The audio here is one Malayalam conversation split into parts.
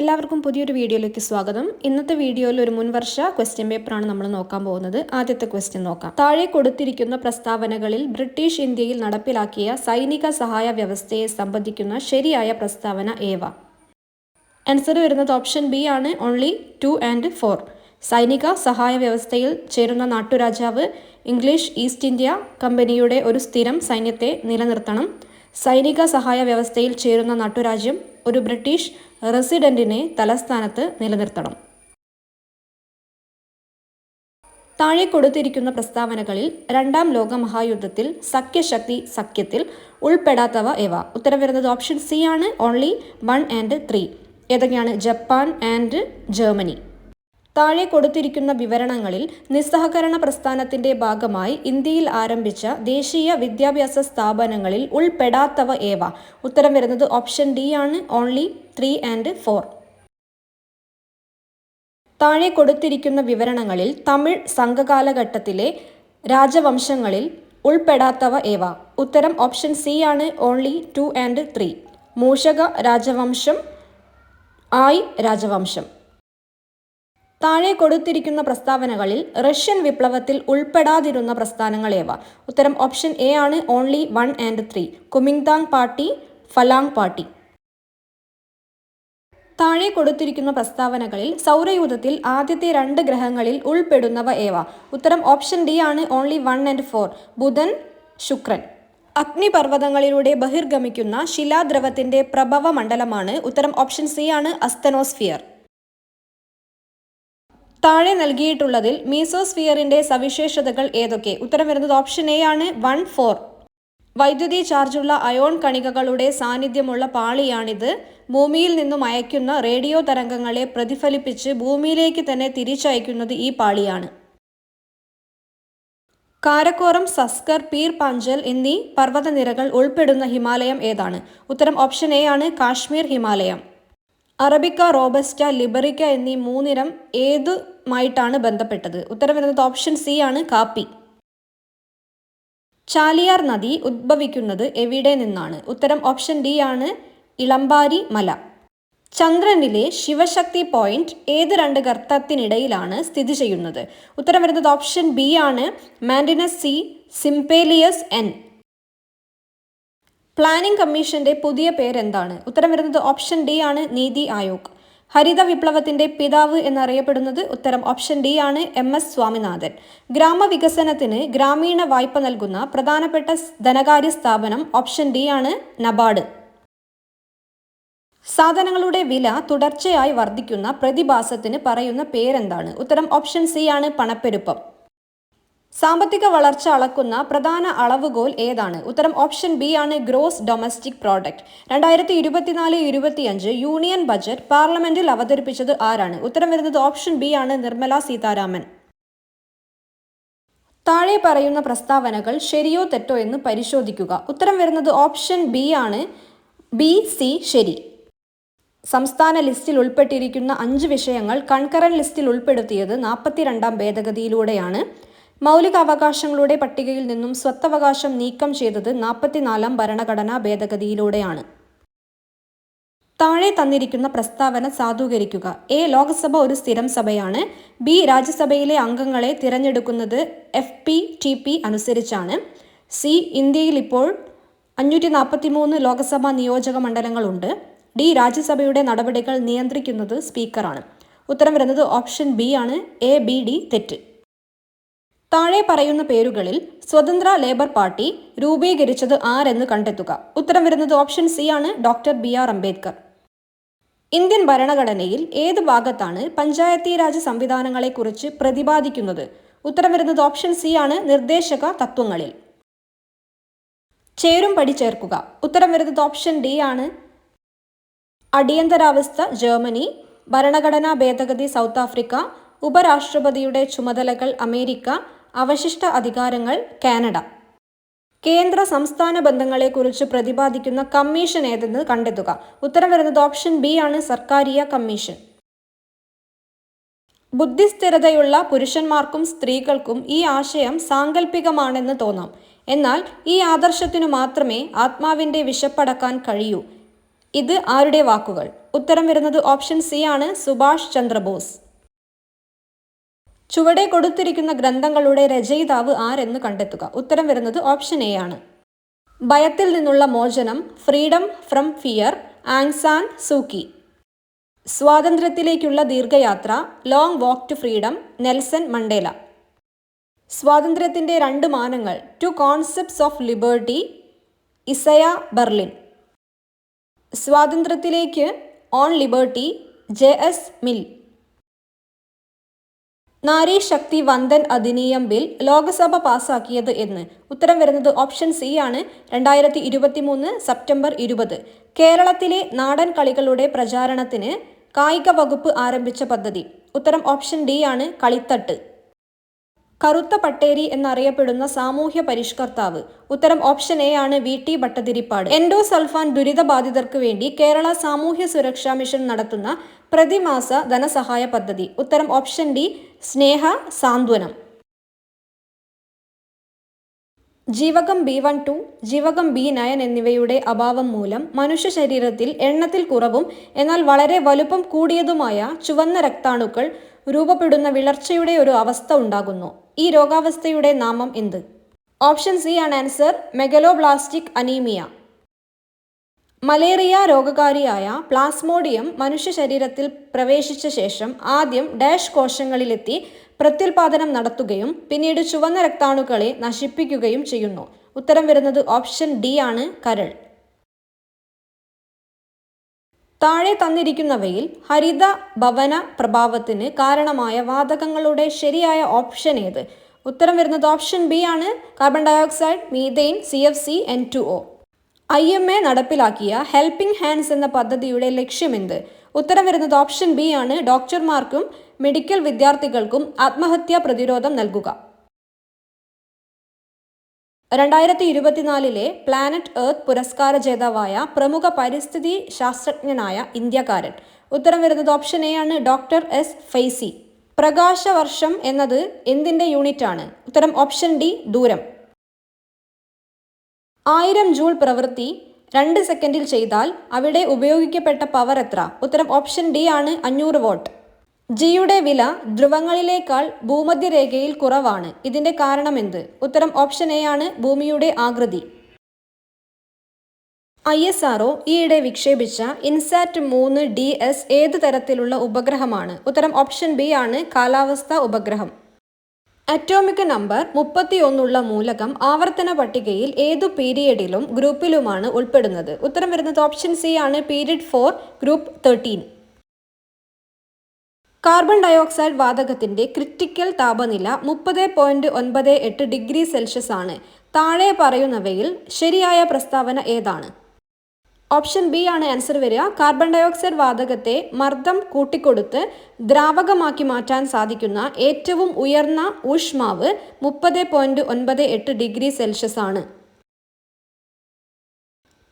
എല്ലാവർക്കും പുതിയൊരു വീഡിയോയിലേക്ക് സ്വാഗതം. ഇന്നത്തെ വീഡിയോയിൽ ഒരു മുൻവർഷ ക്വസ്റ്റ്യൻ പേപ്പറാണ് നമ്മൾ നോക്കാൻ പോകുന്നത്. ആദ്യത്തെ ക്വസ്റ്റ്യൻ നോക്കാം. താഴെ കൊടുത്തിരിക്കുന്ന പ്രസ്താവനകളിൽ ബ്രിട്ടീഷ് ഇന്ത്യയിൽ നടപ്പിലാക്കിയ സൈനിക സഹായ വ്യവസ്ഥയെ സംബന്ധിക്കുന്ന ശരിയായ പ്രസ്താവന ഏവ? ആൻസർ വരുന്നത് ഓപ്ഷൻ ബി ആണ്, ഓൺലി 2 and 4. സൈനിക സഹായ വ്യവസ്ഥയിൽ ചേരുന്ന നാട്ടുരാജാവ് ഇംഗ്ലീഷ് ഈസ്റ്റ് ഇന്ത്യ കമ്പനിയുടെ ഒരു സ്ഥിരം സൈന്യത്തെ നിലനിർത്തണം. സൈനിക സഹായ വ്യവസ്ഥയിൽ ചേരുന്ന നാട്ടുരാജ്യം ഒരു ബ്രിട്ടീഷ് റെസിഡന്റിനെ തലസ്ഥാനത്ത് നിലനിർത്തണം. താഴെ കൊടുത്തിരിക്കുന്ന പ്രസ്താവനകളിൽ രണ്ടാം ലോക മഹായുദ്ധത്തിൽ സഖ്യശക്തി സഖ്യത്തിൽ ഉൾപ്പെടാത്തവ ഏവ? ഉത്തരം വരുന്നത് ഓപ്ഷൻ സി ആണ്, ഓൺലി 1 and 3. ഏതൊക്കെയാണ്? Japan and Germany. താഴെ കൊടുത്തിരിക്കുന്ന വിവരണങ്ങളിൽ നിസ്സഹകരണ പ്രസ്ഥാനത്തിന്റെ ഭാഗമായി ഇന്ത്യയിൽ ആരംഭിച്ച ദേശീയ വിദ്യാഭ്യാസ സ്ഥാപനങ്ങളിൽ ഉൾപ്പെടാത്തവ ഏവ? ഉത്തരം വരുന്നത് ഓപ്ഷൻ ഡി ആണ്, ഓൺലി 3 and 4. താഴെ കൊടുത്തിരിക്കുന്ന വിവരണങ്ങളിൽ തമിഴ് സംഘകാലഘട്ടത്തിലെ രാജവംശങ്ങളിൽ ഉൾപ്പെടാത്തവ ഏവ? ഉത്തരം ഓപ്ഷൻ സി ആണ്, ഓൺലി 2 and 3. മൂഷക രാജവംശം, ആയ് രാജവംശം. താഴെ കൊടുത്തിരിക്കുന്ന പ്രസ്താവനകളിൽ റഷ്യൻ വിപ്ലവത്തിൽ ഉൾപ്പെടാതിരുന്ന പ്രസ്ഥാനങ്ങൾ ഏവ? ഉത്തരം ഓപ്ഷൻ എ ആണ്, only 1 and 3. Kuomintang party, Falange party. താഴെ കൊടുത്തിരിക്കുന്ന പ്രസ്താവനകളിൽ സൗരയൂഥത്തിൽ ആദ്യത്തെ 2 ഗ്രഹങ്ങളിൽ ഉൾപ്പെടുന്നവ ഏവ? ഉത്തരം ഓപ്ഷൻ ഡി ആണ്, ഓൺലി 1 and 4. ബുധൻ, ശുക്രൻ. അഗ്നിപർവ്വതങ്ങളിലൂടെ ബഹിർഗമിക്കുന്ന ശിലാദ്രവത്തിന്റെ പ്രഭവ മണ്ഡലമാണ്? ഉത്തരം ഓപ്ഷൻ സി ആണ്, അസ്തനോസ്ഫിയർ. താഴെ നൽകിയിട്ടുള്ളതിൽ മീസോസ്ഫിയറിന്റെ സവിശേഷതകൾ ഏതൊക്കെ? ഉത്തരം വരുന്നത് ഓപ്ഷൻ എ ആണ്, 1, 4. വൈദ്യുതി ചാർജുള്ള അയോൺ കണികകളുടെ സാന്നിധ്യമുള്ള പാളിയാണിത്. ഭൂമിയിൽ നിന്നും അയക്കുന്ന റേഡിയോ തരംഗങ്ങളെ പ്രതിഫലിപ്പിച്ച് ഭൂമിയിലേക്ക് തന്നെ തിരിച്ചയക്കുന്നത് ഈ പാളിയാണ്. കാരക്കോറം, സസ്കർ, പീർ പാഞ്ചൽ എന്നീ പർവ്വതനിരകൾ ഉൾപ്പെടുന്ന ഹിമാലയം ഏതാണ്? ഉത്തരം ഓപ്ഷൻ എ ആണ്, കാശ്മീർ ഹിമാലയം. അറബിക്ക, റോബസ്റ്റ, ലിബറിക്ക എന്നീ 3 ഇനം ഏതുമായിട്ടാണ് ബന്ധപ്പെട്ടത്? ഉത്തരം വരുന്നത് ഓപ്ഷൻ സി ആണ്, കാപ്പി. ചാലിയാർ നദി ഉദ്ഭവിക്കുന്നത് എവിടെ നിന്നാണ്? ഉത്തരം ഓപ്ഷൻ ഡി ആണ്, ഇളമ്പാരി മല. ചന്ദ്രനിലെ ശിവശക്തി പോയിന്റ് ഏത് 2 ഗർത്തത്തിനിടയിലാണ് സ്ഥിതി ചെയ്യുന്നത്? ഉത്തരം വരുന്നത് ഓപ്ഷൻ ബി ആണ്, മാൻഡിനസ് സി, സിംപേലിയസ് എൻ. പ്ലാനിംഗ് കമ്മീഷന്റെ പുതിയ പേരെന്താണ്? ഉത്തരം വരുന്നത് ഓപ്ഷൻ ഡി ആണ്, നീതി ആയോഗ്. ഹരിത വിപ്ലവത്തിന്റെ പിതാവ് എന്നറിയപ്പെടുന്നത്? ഉത്തരം ഓപ്ഷൻ ഡി ആണ്, MS സ്വാമിനാഥൻ. ഗ്രാമവികസനത്തിന് ഗ്രാമീണ വായ്പ നൽകുന്ന പ്രധാനപ്പെട്ട ധനകാര്യ സ്ഥാപനം? ഓപ്ഷൻ ഡി ആണ്, നബാർഡ്. സാധനങ്ങളുടെ വില തുടർച്ചയായി വർദ്ധിക്കുന്ന പ്രതിഭാസത്തിന് പറയുന്ന പേരെന്താണ്? ഉത്തരം ഓപ്ഷൻ സി ആണ്, പണപ്പെരുപ്പം. സാമ്പത്തിക വളർച്ച അളക്കുന്ന പ്രധാന അളവുകോൽ ഏതാണ്? ഉത്തരം ഓപ്ഷൻ ബി ആണ്, gross domestic product. 2024-25 union budget പാർലമെന്റിൽ അവതരിപ്പിച്ചത് ആരാണ്? ഉത്തരം വരുന്നത് ഓപ്ഷൻ ബി ആണ്, നിർമ്മല സീതാരാമൻ. താഴെ പറയുന്ന പ്രസ്താവനകൾ ശരിയോ തെറ്റോ എന്ന് പരിശോധിക്കുക. ഉത്തരം വരുന്നത് ഓപ്ഷൻ ബി ആണ്, ബി, സി ശരി. സംസ്ഥാന ലിസ്റ്റിൽ ഉൾപ്പെട്ടിരിക്കുന്ന 5 വിഷയങ്ങൾ കൺകറന്റ് ലിസ്റ്റിൽ ഉൾപ്പെടുത്തിയത് 42ാം ഭേദഗതിയിലൂടെയാണ്. മൗലികാവകാശങ്ങളുടെ പട്ടികയിൽ നിന്നും സ്വത്തവകാശം നീക്കം ചെയ്തത് 44ാം ഭരണഘടനാ ഭേദഗതിയിലൂടെയാണ്. താഴെ തന്നിരിക്കുന്ന പ്രസ്താവന സാധൂകരിക്കുക. എ, ലോക്സഭ ഒരു സ്ഥിരം സഭയാണ്. ബി, രാജ്യസഭയിലെ അംഗങ്ങളെ തിരഞ്ഞെടുക്കുന്നത് FPTP അനുസരിച്ചാണ്. സി, ഇന്ത്യയിൽ ഇപ്പോൾ 543 ലോക്സഭാ നിയോജക മണ്ഡലങ്ങളുണ്ട്. ഡി, രാജ്യസഭയുടെ നടപടികൾ നിയന്ത്രിക്കുന്നത് സ്പീക്കറാണ്. ഉത്തരം വരുന്നത് ഓപ്ഷൻ ബി ആണ്, A, B, D തെറ്റ്. താഴെ പറയുന്ന പേരുകളിൽ സ്വതന്ത്ര ലേബർ പാർട്ടി രൂപീകരിച്ചത് ആരെന്ന് കണ്ടെത്തുക. ഉത്തരം വരുന്നത് ഓപ്ഷൻ സി ആണ്, ഡോക്ടർ BR അംബേദ്കർ. ഇന്ത്യൻ ഭരണഘടനയിൽ ഏത് ഭാഗത്താണ് പഞ്ചായത്തി രാജ് സംവിധാനങ്ങളെക്കുറിച്ച് പ്രതിപാദിക്കുന്നത്? ഉത്തരം വരുന്നത് ഓപ്ഷൻ സി ആണ്, നിർദ്ദേശക തത്വങ്ങളിൽ. ചേരും പടി ചേർക്കുക. ഉത്തരം വരുന്നത് ഓപ്ഷൻ ഡി ആണ്, അടിയന്തരാവസ്ഥ ജർമ്മനി, ഭരണഘടനാ ഭേദഗതി സൗത്ത് ആഫ്രിക്ക, ഉപരാഷ്ട്രപതിയുടെ ചുമതലകൾ അമേരിക്ക, അവശിഷ്ട അധികാരങ്ങൾ കാനഡ. കേന്ദ്ര സംസ്ഥാന ബന്ധങ്ങളെക്കുറിച്ച് പ്രതിപാദിക്കുന്ന കമ്മീഷൻ ഏതെന്ന് കണ്ടെത്തുക. ഉത്തരം വരുന്നത് ഓപ്ഷൻ ബി ആണ്, സർക്കാരിയ കമ്മീഷൻ. ബുദ്ധിസ്ഥിരതയുള്ള പുരുഷന്മാർക്കും സ്ത്രീകൾക്കും ഈ ആശയം സാങ്കല്പികമാണെന്ന് തോന്നാം. എന്നാൽ ഈ ആദർശത്തിനു മാത്രമേ ആത്മാവിൻ്റെ വിശപ്പടക്കാൻ കഴിയൂ. ഇത് ആരുടെ വാക്കുകൾ? ഉത്തരം വരുന്നത് ഓപ്ഷൻ സി ആണ്, സുഭാഷ് ചന്ദ്രബോസ്. ചുവടെ കൊടുത്തിരിക്കുന്ന ഗ്രന്ഥങ്ങളുടെ രചയിതാവ് ആരെന്ന് കണ്ടെത്തുക. ഉത്തരം വരുന്നത് ഓപ്ഷൻ എ ആണ്. ഭയത്തിൽ നിന്നുള്ള മോചനം, freedom from fear, Aung San Suu Kyi. സ്വാതന്ത്ര്യത്തിലേക്കുള്ള ദീർഘയാത്ര, long walk to freedom, Nelson Mandela. സ്വാതന്ത്ര്യത്തിൻ്റെ 2 മാനങ്ങൾ, 2 concepts of liberty, Isaiah Berlin. സ്വാതന്ത്ര്യത്തിലേക്ക്, on liberty, JS Mill. Nari Shakti Vandan Adhiniyam bill Lok Sabha പാസാക്കിയത് എന്ന്? ഉത്തരം വരുന്നത് ഓപ്ഷൻ സി ആണ്, 2023 സെപ്റ്റംബർ 20. കേരളത്തിലെ നാടൻ കളികളുടെ പ്രചാരണത്തിന് കായിക വകുപ്പ് ആരംഭിച്ച പദ്ധതി? ഉത്തരം ഓപ്ഷൻ ഡി ആണ്, കളിത്തട്ട്. കറുത്ത പട്ടേരി എന്നറിയപ്പെടുന്ന സാമൂഹ്യ പരിഷ്കർത്താവ്? ഉത്തരം ഓപ്ഷൻ എ ആണ്, VT ഭട്ടതിരിപ്പാട്. എൻഡോസൾഫാൻ ദുരിതബാധിതർക്ക് വേണ്ടി കേരള സാമൂഹ്യ സുരക്ഷാ മിഷൻ നടത്തുന്ന പ്രതിമാസ ധനസഹായ പദ്ധതി? ഉത്തരം ഓപ്ഷൻ ഡി, സ്നേഹ സാന്ത്വനം. ജീവകം B12, ജീവകം B9 എന്നിവയുടെ അഭാവം മൂലം മനുഷ്യ ശരീരത്തിൽ എണ്ണത്തിൽ കുറവും എന്നാൽ വളരെ വലുപ്പം കൂടിയതുമായ ചുവന്ന രക്താണുക്കൾ രൂപപ്പെടുന്ന വിളർച്ചയുടെ ഒരു അവസ്ഥ ഉണ്ടാകുന്നു. ഈ രോഗാവസ്ഥയുടെ നാമം എന്ത്? ഓപ്ഷൻ സി ആണ് ആൻസർ, മെഗലോബ്ലാസ്റ്റിക് അനീമിയ. മലേറിയ രോഗകാരിയായ പ്ലാസ്മോഡിയം മനുഷ്യ ശരീരത്തിൽ പ്രവേശിച്ച ശേഷം ആദ്യം ഡാഷ് കോശങ്ങളിലെത്തി പ്രത്യുൽപാദനം നടത്തുകയും പിന്നീട് ചുവന്ന രക്താണുക്കളെ നശിപ്പിക്കുകയും ചെയ്യുന്നു. ഉത്തരം വരുന്നത് ഓപ്ഷൻ ഡി ആണ്, കരൾ. താഴെ തന്നിരിക്കുന്നവയിൽ ഹരിത ഭവന പ്രഭാവത്തിന് കാരണമായ വാതകങ്ങളുടെ ശരിയായ ഓപ്ഷൻ ഏത്? ഉത്തരം വരുന്നത് ഓപ്ഷൻ ബി ആണ്, carbon dioxide, methane, CFC, N2O. IMA നടപ്പിലാക്കിയ ഹെൽപ്പിംഗ് ഹാൻഡ്സ് എന്ന പദ്ധതിയുടെ ലക്ഷ്യമെന്ത്? ഉത്തരം വരുന്നത് ഓപ്ഷൻ ബി ആണ്, ഡോക്ടർമാർക്കും മെഡിക്കൽ വിദ്യാർത്ഥികൾക്കും ആത്മഹത്യാ പ്രതിരോധം നൽകുക. 2024 പ്ലാനറ്റ് എർത്ത് പുരസ്കാര ജേതാവായ പ്രമുഖ പരിസ്ഥിതി ശാസ്ത്രജ്ഞനായ ഇന്ത്യക്കാരൻ? ഉത്തരം വരുന്നത് ഓപ്ഷൻ എ ആണ്, ഡോക്ടർ S. ഫൈസി. പ്രകാശവർഷം എന്നത് എന്തിൻ്റെ യൂണിറ്റ് ആണ്? ഉത്തരം ഓപ്ഷൻ ഡി, ദൂരം. 1000 ജൂൾ പ്രവൃത്തി 2 സെക്കൻഡിൽ ചെയ്താൽ അവിടെ ഉപയോഗിക്കപ്പെട്ട പവർ എത്ര? ഉത്തരം ഓപ്ഷൻ ഡി ആണ്, 500 വാട്ട്. ജിയുടെ വില ധ്രുവങ്ങളിലേക്കാൾ ഭൂമധ്യരേഖയിൽ കുറവാണ്. ഇതിന്റെ കാരണമെന്ത്? ഉത്തരം ഓപ്ഷൻ എ ആണ്, ഭൂമിയുടെ ആകൃതി. ISRO ഈയിടെ വിക്ഷേപിച്ച INSAT-3 DS ഏത് തരത്തിലുള്ള ഉപഗ്രഹമാണ്? ഉത്തരം ഓപ്ഷൻ ബി ആണ്, കാലാവസ്ഥാ ഉപഗ്രഹം. അറ്റോമിക് നമ്പർ 31 മൂലകം ആവർത്തന പട്ടികയിൽ ഏതു പീരിയഡിലും ഗ്രൂപ്പിലുമാണ് ഉൾപ്പെടുന്നത്? ഉത്തരം വരുന്നത് ഓപ്ഷൻ സി ആണ്, പീരിയഡ് 4, ഗ്രൂപ്പ് 13. കാർബൺ ഡയോക്സൈഡ് വാതകത്തിന്റെ ക്രിട്ടിക്കൽ താപനില 30.98 ഡിഗ്രി സെൽഷ്യസ് ആണ്. താഴെ പറയുന്നവയിൽ ശരിയായ പ്രസ്താവന ഏതാണ്? ഓപ്ഷൻ ബി ആണ് ആൻസർ വരിക. കാർബൺ ഡയോക്സൈഡ് വാതകത്തെ മർദ്ദം കൂട്ടിക്കൊടുത്ത് ദ്രാവകമാക്കി മാറ്റാൻ സാധിക്കുന്ന ഏറ്റവും ഉയർന്ന ഊഷ്മാവ് 30.98 ഡിഗ്രി സെൽഷ്യസ് ആണ്.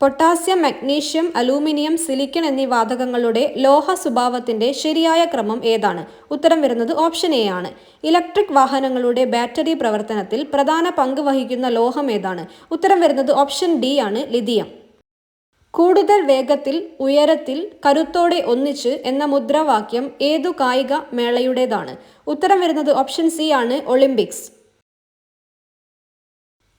പൊട്ടാസ്യം, മഗ്നീഷ്യം, അലൂമിനിയം, സിലിക്കൺ എന്നീ വാതകങ്ങളുടെ ലോഹ സ്വഭാവത്തിന്റെ ശരിയായ ക്രമം ഏതാണ്? ഉത്തരം വരുന്നത് ഓപ്ഷൻ എ ആണ്. ഇലക്ട്രിക് വാഹനങ്ങളുടെ ബാറ്ററി പ്രവർത്തനത്തിൽ പ്രധാന പങ്ക് വഹിക്കുന്ന ലോഹം ഏതാണ്? ഉത്തരം വരുന്നത് ഓപ്ഷൻ ഡി ആണ്, ലിഥിയം. കൂടുതൽ വേഗത്തിൽ, ഉയരത്തിൽ, കരുത്തോടെ ഒന്നിച്ച് എന്ന മുദ്രാവാക്യം ഏതു കായിക മേളയുടേതാണ്? ഉത്തരം വരുന്നത് ഓപ്ഷൻ സി ആണ്, ഒളിമ്പിക്സ്.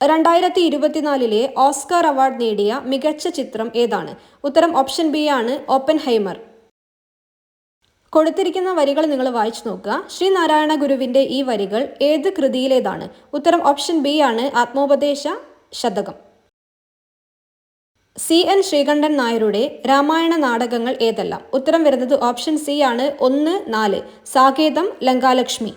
2024 ഓസ്കാർ അവാർഡ് നേടിയ മികച്ച ചിത്രം ഏതാണ്? ഉത്തരം ഓപ്ഷൻ ബി ആണ്, ഓപ്പൻഹൈമർ. കൊടുത്തിരിക്കുന്ന വരികൾ നിങ്ങൾ വായിച്ചു നോക്കുക. ശ്രീനാരായണ ഗുരുവിൻ്റെ ഈ വരികൾ ഏത് കൃതിയിലേതാണ്? ഉത്തരം ഓപ്ഷൻ ബി ആണ്, ആത്മോപദേശ ശതകം. CN ശ്രീകണ്ഠൻ നായരുടെ രാമായണ നാടകങ്ങൾ ഏതെല്ലാം? ഉത്തരം വരുന്നത് ഓപ്ഷൻ സി ആണ്, 1, 4. സാകേതം, ലങ്കാലക്ഷ്മി.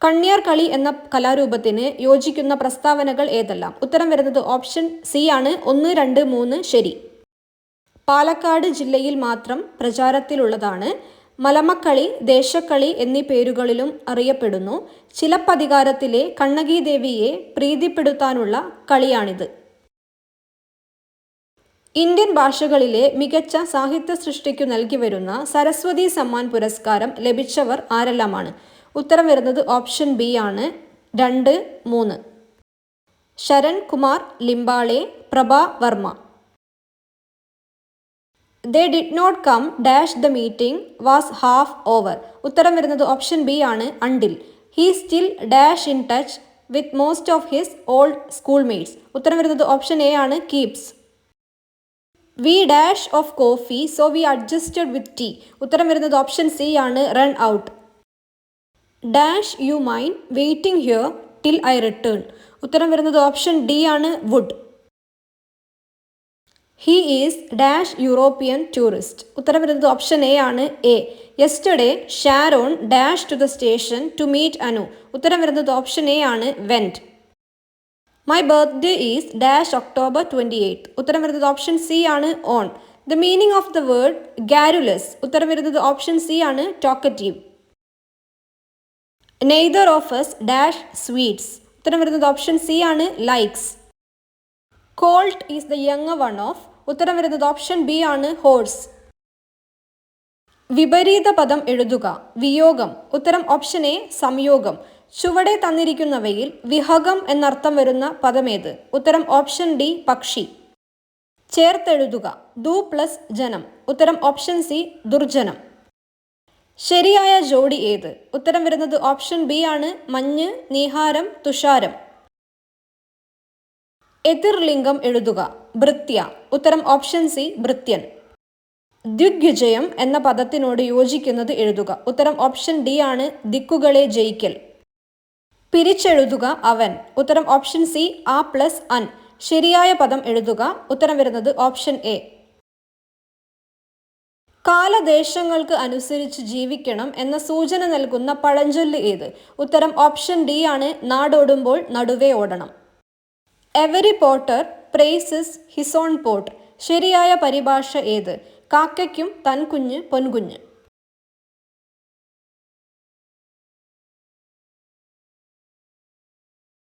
കണ്ണിയാർ കളി എന്ന കലാരൂപത്തിന് യോജിക്കുന്ന പ്രസ്താവനകൾ ഏതെല്ലാം? ഉത്തരം വരുന്നത് ഓപ്ഷൻ സി ആണ്, 1, 2, 3 ശരി. പാലക്കാട് ജില്ലയിൽ മാത്രം പ്രചാരത്തിലുള്ളതാണ്. മലമക്കളി, ദേശക്കളി എന്നീ പേരുകളിലും അറിയപ്പെടുന്നു. ചിലപ്പതികാരത്തിലെ കണ്ണകി ദേവിയെ പ്രീതിപ്പെടുത്താനുള്ള കളിയാണിത്. ഇന്ത്യൻ ഭാഷകളിലെ മികച്ച സാഹിത്യ സൃഷ്ടിക്കു നൽകി വരുന്ന സരസ്വതി സമ്മാൻ പുരസ്കാരം ലഭിച്ചവർ ആരെല്ലാമാണ്? ഉത്തരം വരുന്നത് ഓപ്ഷൻ ബി ആണ്, 2, 3. Sharan Kumar Limbale, Prabha Varma. They did not come dash the meeting was half over. ഉത്തരം വരുന്നത് ഓപ്ഷൻ ബി ആണ്, until. He still dash in touch with most of his old schoolmates. ഉത്തരം വരുന്നത് ഓപ്ഷൻ എ ആണ്, keeps. We dash of coffee so we adjusted with tea. ഉത്തരം വരുന്നത് ഓപ്ഷൻ സി ആണ്, run out. Dash you mind waiting here till I return. ഉത്തരം വരുന്നത് ഓപ്ഷൻ ഡി ആണ്, would. He is dash European tourist. ഉത്തരം വരുന്നത് ഓപ്ഷൻ എ ആണ്, A. Yesterday Sharon dash to the station to meet Anu. ഉത്തരം വരുന്നത് ഓപ്ഷൻ എ ആണ്, went. My birthday is dash October 28. ഉത്തരം വരുന്നത് ഓപ്ഷൻ സി ആണ്, on. The meaning of the word garrulous. ഉത്തരം വരുന്നത് ഓപ്ഷൻ സി ആണ്, talkative. Neither of us dash sweets. ഉത്തരം വരുന്നത് ഓപ്ഷൻ സി ആണ്, likes. Colt is the younger one of. ഉത്തരം വരുന്നത് ഓപ്ഷൻ ബി ആണ്, ഹോഴ്സ്. വിപരീത പദം എഴുതുക. വിയോഗം. ഉത്തരം ഓപ്ഷൻ എ, സംയോഗം. ചുവടെ തന്നിരിക്കുന്നവയിൽ വിഹഗം എന്നർത്ഥം വരുന്ന പദമേത്? ഉത്തരം ഓപ്ഷൻ ഡി, പക്ഷി. ചേർത്തെഴുതുക. ദു പ്ലസ് ജനം. ഉത്തരം ഓപ്ഷൻ സി, ദുർജനം. ശരിയായ ജോഡി ഏത്? ഉത്തരം വരുന്നത് ഓപ്ഷൻ ബി ആണ്, മഞ്ഞ്, നീഹാരം, തുഷാരം. എതിർലിംഗം എഴുതുക. ഭൃത്യ. ഉത്തരം ഓപ്ഷൻ സി, ഭൃത്യൻ. ദിഗ്വിജയം എന്ന പദത്തിനോട് യോജിക്കുന്നത് എഴുതുക. ഉത്തരം ഓപ്ഷൻ ഡി ആണ്, ദിക്കുകളെ ജയിക്കൽ. പിരിച്ചെഴുതുക. അവൻ. ഉത്തരം ഓപ്ഷൻ സി, ആ പ്ലസ് അൻ. ശരിയായ പദം എഴുതുക. ഉത്തരം വരുന്നത് ഓപ്ഷൻ എ. കാലദേശങ്ങൾക്ക് അനുസരിച്ച് ജീവിക്കണം എന്ന സൂചന നൽകുന്ന പഴഞ്ചൊല്ല് ഏത്? ഉത്തരം ഓപ്ഷൻ ഡി ആണ്, നാടോടുമ്പോൾ നടുവേ ഓടണം. Every potter praises his own pot. ശരിയായ പരിഭാഷ ഏത്? കാക്കയ്ക്കും തൻകുഞ്ഞ് പൊൻകുഞ്ഞ്.